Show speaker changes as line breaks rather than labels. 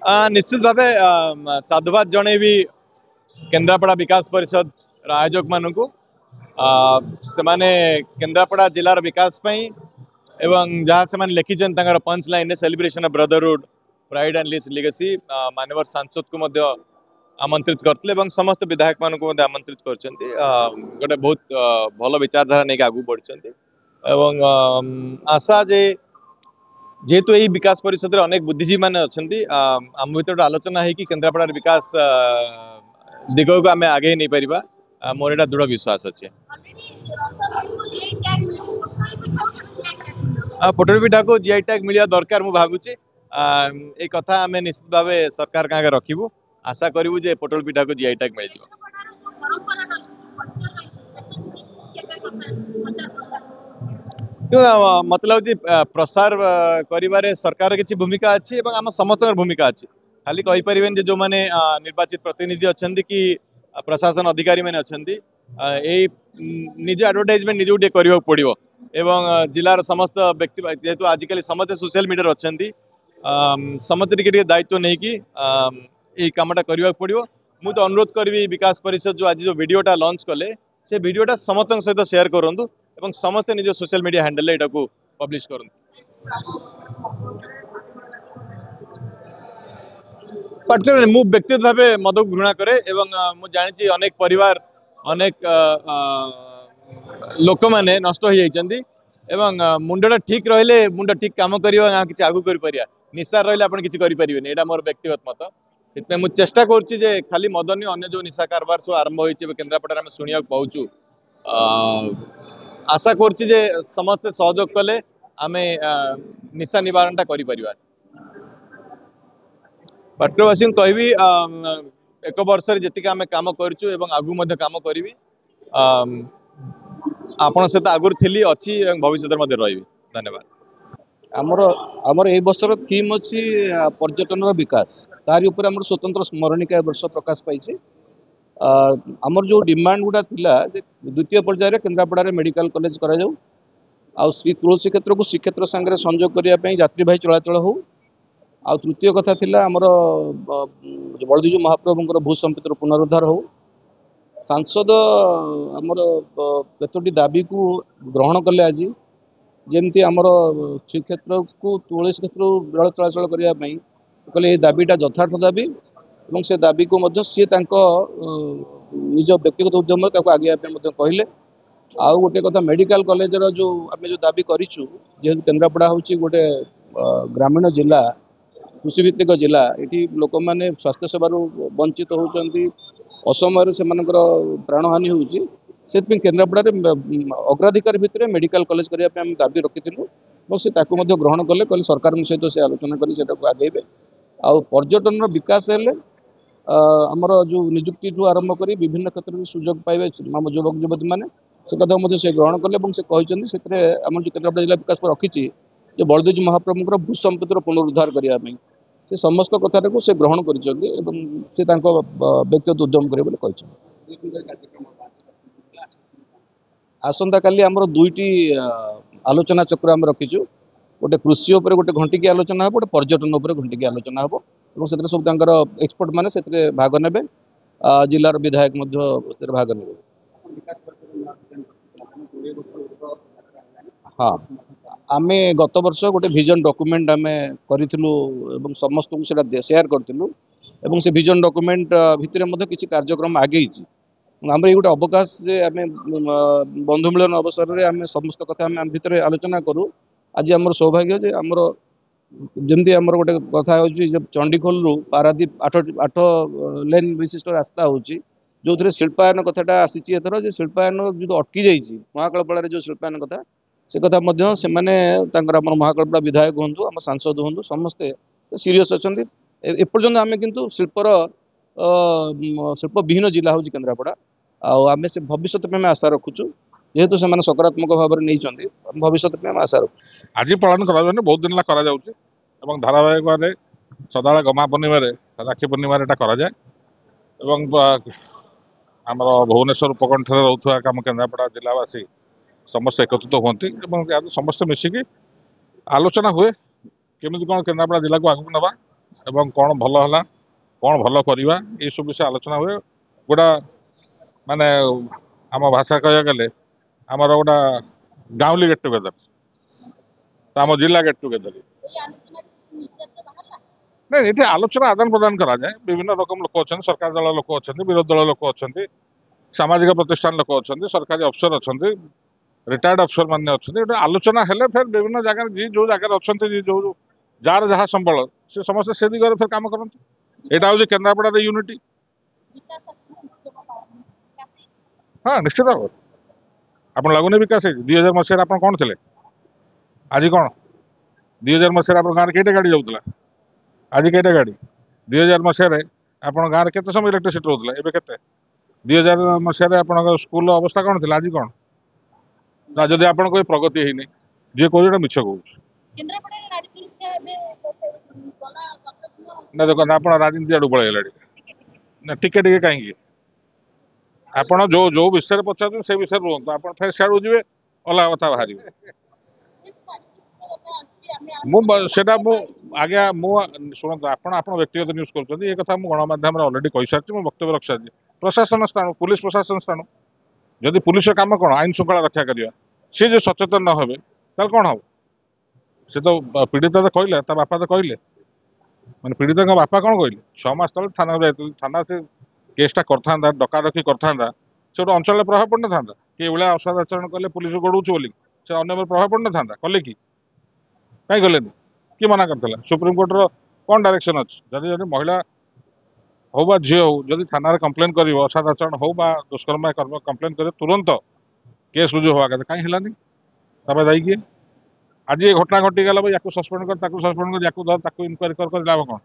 निश्चित भाव साधुवाद जनईबी केन्द्रापड़ा विकास परिषद आयोजक मानू से माने केन्द्रापड़ा जिलार विकास एवं जहाँ से लिखिं punch line celebration of brotherhood pride and legacy मानवर सांसद को मध्य आमंत्रित करते समस्त विधायक मान आमंत्रित कर गोटे बहुत भल विचारधारा नहीं आगू बढ़ आशा जे जेहेतु यही विकास परिषद रे अनेक बुद्धिजीवी मैंने अच्छा आम भर आलोचना है कि केन्द्रापड़ार विकास दिग को आम आगे नहीं पारिबा मोर एटा दृढ़ विश्वास अच्छे। पोटल पिठा को जीआई टैग मिलिया दरकार मु भाबुची ए कथा आम निश्चित भाव सरकार का रखिबू आशा करूँ जे पोटल पिठा को जीआई टैग मिल मत लगे प्रसार कर सरकार किसी भूमिका अच्छी आम समस्त भूमिका अच्छी खाली कहीपर जो मैंने निर्वाचित प्रतिनिधि अच्छा कि प्रशासन अधिकारी मैंने अच्छा निज एडवर्टाइजमेंट निज करने पड़ो एवं जिलार समस्त व्यक्ति जेहेतु आजिकल समस्त सोशल मीडिया अच्छा समस्त टे दायित्व नहीं कि कामटा करने पड़ो मु तो अनुरोध करी विकास परिषद जो आज जो वीडियोटा लॉन्च कले से वीडियोटा समस्त सहित शेयर करूँ एवं समस्त निज सोशल मीडिया हैंडल एटा को पब्लिश करूँ। पर्टिकुलर मु व्यक्तिगत भाव मद को घृणा करे मु जानी अनेक परिवार अनेक लोक मैंने नष्ट हो जाती मुंडा ठीक रहिले मुंड ठीक काम करवा कि आगू कर निशा रही आप किसी करें यहाँ मोर व्यक्तिगत मत इतने मुझे चेष्टा करुच्ची खाली मद नहीं अन्य जो निशा कारबार सब आरंभ हो केन्द्रापड़ा आम शुणा पाचु आशा करुच्ची समस्ते सहयोग कले आम निशा निवारणटा कर पाटकवासी कहबी एक वर्ष जी आम कम करूँ आगू कम करी आपण सहित आगुरी थी अच्छी भविष्य रही। धन्यवाद।
आमर आमर ए वर्षर थीम अच्छी पर्यटन विकास तारी ऊपर आमर स्वतंत्र स्मरणिका वर्ष प्रकाश पाई आमर जो डिमांड गुड़ा थिला द्वितीय पर्यायर केन्द्रापड़ा मेडिकल कॉलेज करा जाऊ आ श्री तुलसी क्षेत्र को श्रीक्षेत्र सांगे संजोग करने यात्रीवाही चलाचल हो आ तृतीय कथा थिला आमर बलदीजु महाप्रभुंकर भू संपत्तिर पुनरुद्धार हो सांसद आमर केतोटी दाबी को ग्रहण कले आज जमती आमर श्रीक्षेत्र को तुलसी क्षेत्र रेल चलाचल करने कहले ये दाबीटा यथार्थ दाबी और से दाबी को मध्य सी निज व्यक्तिगत उद्यम आगे कहले आउ गोटे कथा मेडिकल कॉलेज जो आम जो दाबी करूँ जेहेतु केन्द्रापड़ा हूँ गोटे ग्रामीण जिला कृषिभित्तिक जिला ये लोक मैंने स्वास्थ्य सेवार वंचित होती असमय से प्राणहानि होती से केन्द्रापड़ा अग्राधिकार भितर मेडिकल कॉलेज करने दाबी रखी से ग्रहण कले कहले सरकार सहित से आलोचना कर आगे आउ पर्यटन विकास हेले आमर जो निजुक्ति ठू आरंभ कर विभिन्न क्षेत्र में सुजोग पाइबे आम युवक युवती मैंने से कथा से ग्रहण कले से कहते आम जो केन्द्रापड़ा जिला विकास रखी जो बलदेव महाप्रभुंर भू संपत्तिर पुनरुद्धार करने से समस्त कथा से ग्रहण कर व्यक्तिगत उद्यम करें। आसंता काली आमर दुईटी आलोचना चक्र आम रखीचु गोटे कृषि उपर गोटे घंटिकी आलोचना हे गोटे पर्यटन उपर घंटिकी आलोचना हे और से सब एक्सपर्ट मैंने से भाग ने जिलार विधायक भाग ने। हाँ आम गत वर्ष गोटे विजन डॉक्यूमेंट आम करूँ समस्त को शेयर करूँ से विजन डॉक्यूमेंट भितर किसी कार्यक्रम आगे आम ये गोटे अवकाश आम बंधु मिलन अवसर में आम समस्त कथा आम भितर आलोचना करूँ आज आम सौभाग्य जे आमर जमती आमर गोटे कथा हो चंडीखोल रु पारादीप 8 लेन विशिष्ट रास्ता हो जो थे शिल्पायन कथाटा आसी एथर जो शिल्पायन जो अटकी जाइए महाकालपड़ा जो शिल्पायन कथा से कथा से महाकालपड़ा विधायक हूँ आम सांसद हूँ समस्ते सीरीयस अच्छा एपर्यंत आम किंतु शिल्पर शिल्प विहीन जिला हूँ केन्द्रापड़ा आम से भविष्य में आशा रखुचु जेहेतु से सकारात्मक भाव में नहीं भविष्य में आशा रखु
आज पालन कर बहुत दिन करा धारावाहिक भाव सदा गमा पूर्णिम राखी पूर्णिम आमर भुवनेश्वर उपकंठ रोकवा आम केन्द्रापड़ा जिलावासी समस्त एकत्रित होती समस्त मिसिकी आलोचना हुए केमी कौन केन्द्रापड़ा जिला को आगू नवा ଏବଂ କ'ଣ ଭଲ ହେଲା କ'ଣ ଭଲ କରିବା ଏଇସବୁ ବିଷୟ ଆଲୋଚନା ହୁଏ। ଗୋଟା ମାନେ ଆମ ଭାଷା କହିବାକୁ ଗଲେ ଆମର ଗୋଟା ଗାଉଁଲି ଗେଟ୍ ଟୁଗେଦର, ଆମ ଜିଲ୍ଲା ଗେଟ୍ ଟୁଗେଦର। ନାଇଁ, ଏଠି ଆଲୋଚନା ଆଦାନ ପ୍ରଦାନ କରାଯାଏ। ବିଭିନ୍ନ ରକମ ଲୋକ ଅଛନ୍ତି, ସରକାର ଦଳ ଲୋକ ଅଛନ୍ତି, ବିରୋଧୀ ଦଳ ଲୋକ ଅଛନ୍ତି, ସାମାଜିକ ପ୍ରତିଷ୍ଠାନ ଲୋକ ଅଛନ୍ତି, ସରକାରୀ ଅଫିସର ଅଛନ୍ତି, ରିଟାୟାର୍ଡ ଅଫିସର ମାନେ ଅଛନ୍ତି। ଏଠି ଆଲୋଚନା ହେଲେ ଫେର ବିଭିନ୍ନ ଜାଗାରେ ଯିଏ ଯୋଉ ଜାଗାରେ ଅଛନ୍ତି, ଯିଏ ଯୋଉ ଯାହାର ଯାହା ସମ୍ବଳ ସେ ସମସ୍ତେ ସେ ଦିଗରେ ଫେର କାମ କରନ୍ତି। ଏଇଟା ହଉଛି କେନ୍ଦ୍ରାପଡ଼ାର ୟୁନିଟି। ହଁ, ନିଶ୍ଚିତ ଭାବରେ ଆପଣ ଲାଗୁନି ବିକାଶ ହେଇଛି। 2000 ମସିହାରେ ଆପଣ କ'ଣ ଥିଲେ, ଆଜି କ'ଣ? 2000 ମସିହାରେ ଆପଣଙ୍କ ଗାଁରେ କେଇଟା ଗାଡ଼ି ଯାଉଥିଲା, ଆଜି କେଇଟା ଗାଡ଼ି? 2000 ମସିହାରେ ଆପଣଙ୍କ ଗାଁରେ କେତେ ସମୟ ଇଲେକ୍ଟ୍ରିସିଟି ରହୁଥିଲା, ଏବେ କେତେ? 2000 ମସିହାରେ ଆପଣଙ୍କ ସ୍କୁଲର ଅବସ୍ଥା କ'ଣ ଥିଲା, ଆଜି କ'ଣ? ଯଦି ଆପଣ କହିବେ ପ୍ରଗତି ହେଇନି, ଯିଏ କହୁଛି ଏଟା ମିଛ କହୁଛି। ନା ଦେଖନ୍ତୁ, ଆପଣ ରାଜନୀତି ଆଡକୁ ପଳେଇଗଲାଣି। ନା ଟିକେ ଟିକେ କାହିଁକି? ଆପଣ ଯୋଉ ଯୋଉ ବିଷୟରେ ପଚାରୁଛନ୍ତି ସେ ବିଷୟରେ ରୁହନ୍ତୁ। ଆପଣ ଫେର ସିଆଡକୁ ଯିବେ, ଅଲଗା କଥା ବାହାରିବ। ସେଟା ମୁଁ ଆଜ୍ଞା ମୁଁ ଶୁଣନ୍ତୁ, ଆପଣ ବ୍ୟକ୍ତିଗତ ନ୍ୟୁଜ କରୁଛନ୍ତି। ଏ କଥା ମୁଁ ଗଣମାଧ୍ୟମରେ ଅଲରେଡି କହିସାରିଛି, ମୁଁ ବକ୍ତବ୍ୟ ରଖିସାରିଛି। ପ୍ରଶାସନ ସ୍ଥାନ, ପୁଲିସ ପ୍ରଶାସନ ସ୍ଥାନ। ଯଦି ପୁଲିସର କାମ କ'ଣ ଆଇନ ଶୃଙ୍ଖଳା ରକ୍ଷା କରିବା, ସେ ଯଦି ସଚେତନ ନ ହେବେ ତାହେଲେ କ'ଣ ହବ? ସେ ତ ପୀଡ଼ିତ ତ କହିଲେ, ତା ବାପା ତ କହିଲେ, ମାନେ ପୀଡ଼ିତଙ୍କ ବାପା କ'ଣ କହିଲେ? 6 ମାସ ତଳେ ଥାନାକୁ ଯାଇଥିଲେ, ଥାନା ସେ କେସ୍ଟା କରିଥାନ୍ତା, ଡକାଡକି କରିଥାନ୍ତା, ସେ ଗୋଟେ ଅଞ୍ଚଳରେ ପ୍ରଭାବ ପଡ଼ିନଥାନ୍ତା କି ଏଭଳିଆ ଅସଦାଚରଣ କଲେ ପୁଲିସ ଗୋଡ଼ଉଛି ବୋଲି ସେ ଅନ୍ୟ ଉପରେ ପ୍ରଭାବ ପଡ଼ିନଥାନ୍ତା? କଲେ କି? କାହିଁ କଲେନି? କିଏ ମନା କରିଥିଲା? ସୁପ୍ରିମକୋର୍ଟର କ'ଣ ଡାଇରେକ୍ସନ ଅଛି? ଯଦି ମହିଳା ହଉ ବା ଝିଅ ହଉ ଯଦି ଥାନାରେ କମ୍ପ୍ଲେନ କରିବ, ଅସଦାଚରଣ ହଉ ବା ଦୁଷ୍କର୍ମ କମ୍ପ୍ଲେନ କରିବ, ତୁରନ୍ତ କେସ୍ ରୁଜୁ ହବା କଥା। କାହିଁ ହେଲାନି? ତାପରେ ଯାଇକି ଆଜି ଏ ଘଟଣା ଘଟିଗଲା, ୟାକୁ ସସ୍ପେଣ୍ଡ କର, ତାକୁ ସସ୍ପେଣ୍ଡ କର, ୟାକୁ ଧର, ତାକୁ ଇନକ୍ୱାରି କରି ଲାଭ କ'ଣ?